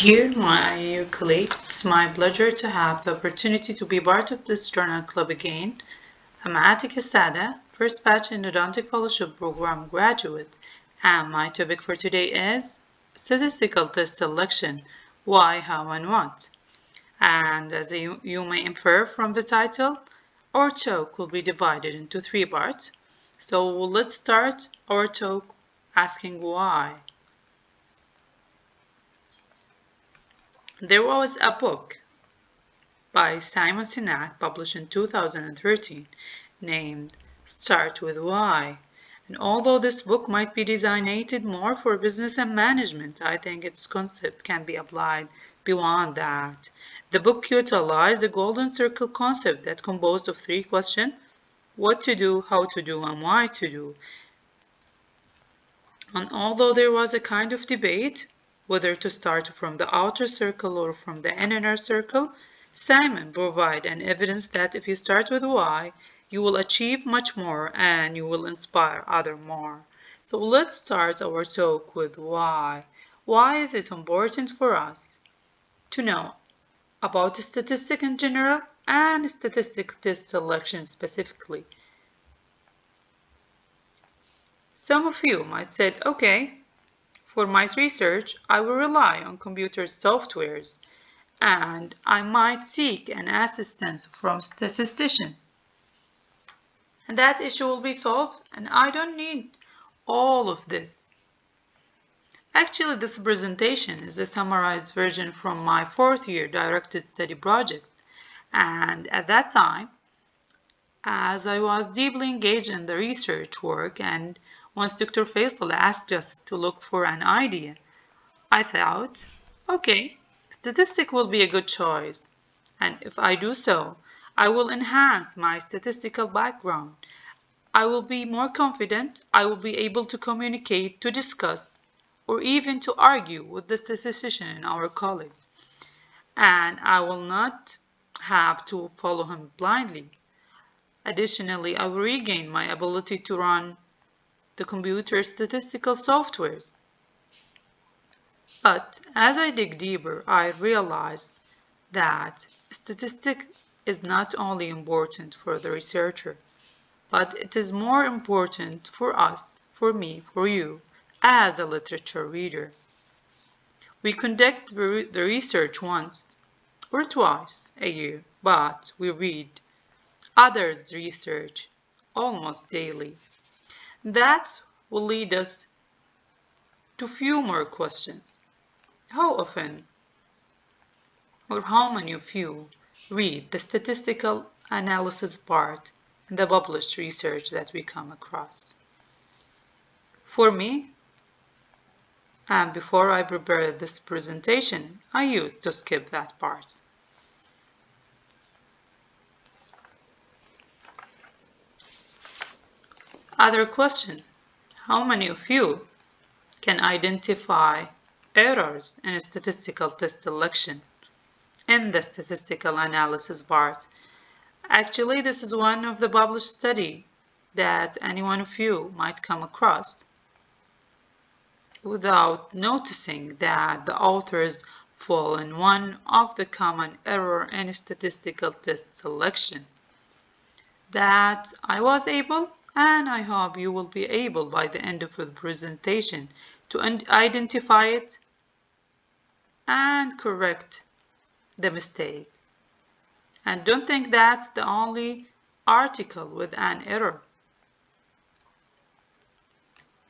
Dear my colleague, it's my pleasure to have the opportunity to be part of this journal club again. I'm Attika Alsadah, first batch endodontic fellowship program graduate, and my topic for today is statistical test selection, why, how, and what. And as you may infer from the title, our talk will be divided into three parts. So let's start our talk asking why. There was a book by Simon Sinek published in 2013 named Start With Why. And although this book might be designed more for business and management, I think its concept can be applied beyond that. The book utilized the golden circle concept that composed of three questions: what to do, how to do, and why to do. And although there was a kind of debate whether to start from the outer circle or from the inner circle, Simon provided an evidence that if you start with why, you will achieve much more and you will inspire others more. So let's start our talk with why. Why is it important for us to know about statistics in general and statistical test selection specifically? Some of you might say, okay, for my research, I will rely on computer softwares and I might seek an assistance from statistician. And that issue will be solved and I don't need all of this. Actually, this presentation is a summarized version from my fourth year directed study project. And at that time, as I was deeply engaged in the research work and once Dr. Faisal asked us to look for an idea, I thought, okay, statistic will be a good choice. And if I do so, I will enhance my statistical background. I will be more confident. I will be able to communicate, to discuss, or even to argue with the statistician in our college. And I will not have to follow him blindly. Additionally, I will regain my ability to run the computer statistical softwares. But as I dig deeper, I realize that statistics is not only important for the researcher, but it is more important for us, for me, for you, as a literature reader. We conduct the research once or twice a year, but we read others' research almost daily. That will lead us to few more questions. How often or how many of you read the statistical analysis part in the published research that we come across? For me, and before I prepared this presentation, I used to skip that part. Other question, how many of you can identify errors in a statistical test selection in the statistical analysis part? Actually, this is one of the published study that any one of you might come across without noticing that the authors fall in one of the common error in statistical test selection. That I was able, and I hope you will be able by the end of the presentation to identify it and correct the mistake. And don't think that's the only article with an error.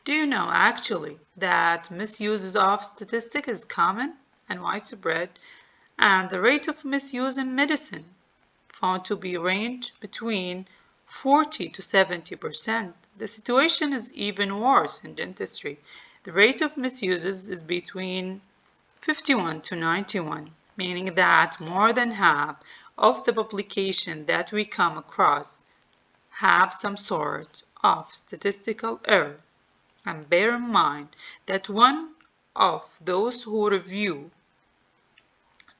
Do you know actually that misuses of statistics is common and widespread, and the rate of misuse in medicine found to be range between 40 to 70%. The situation is even worse in dentistry. The rate of misuses is between 51 to 91, meaning that more than half of the publication that we come across have some sort of statistical error. And bear in mind that one of those who review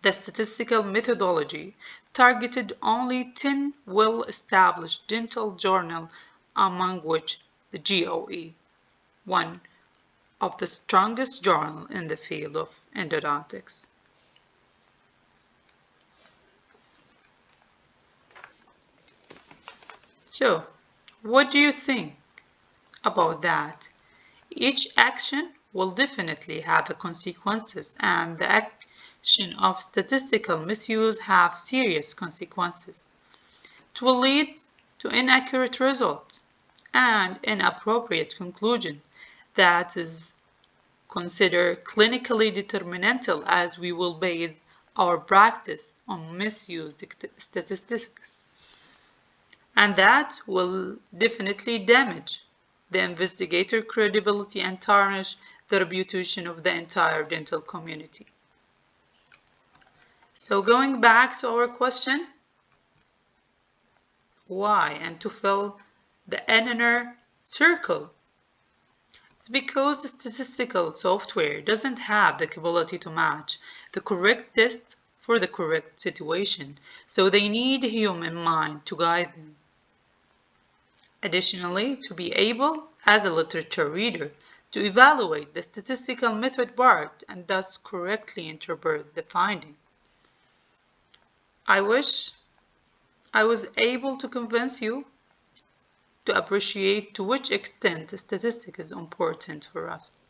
the statistical methodology targeted only 10 well-established dental journals, among which the GOE, one of the strongest journals in the field of endodontics. So, what do you think about that? Each action will definitely have the consequences, and the action of statistical misuse have serious consequences. It will lead to inaccurate results and inappropriate conclusion that is considered clinically determinantal, as we will base our practice on misused statistics. And that will definitely damage the investigator credibility and tarnish the reputation of the entire dental community. So going back to our question, why? And to fill the inner circle. It's because the statistical software doesn't have the capability to match the correct test for the correct situation, so they need a human mind to guide them. Additionally, to be able, as a literature reader, to evaluate the statistical method part and thus correctly interpret the finding. I wish I was able to convince you to appreciate to which extent statistics is important for us.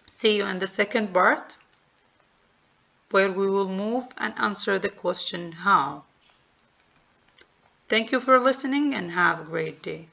See you in the second part, where we will move and answer the question how. Thank you for listening and have a great day.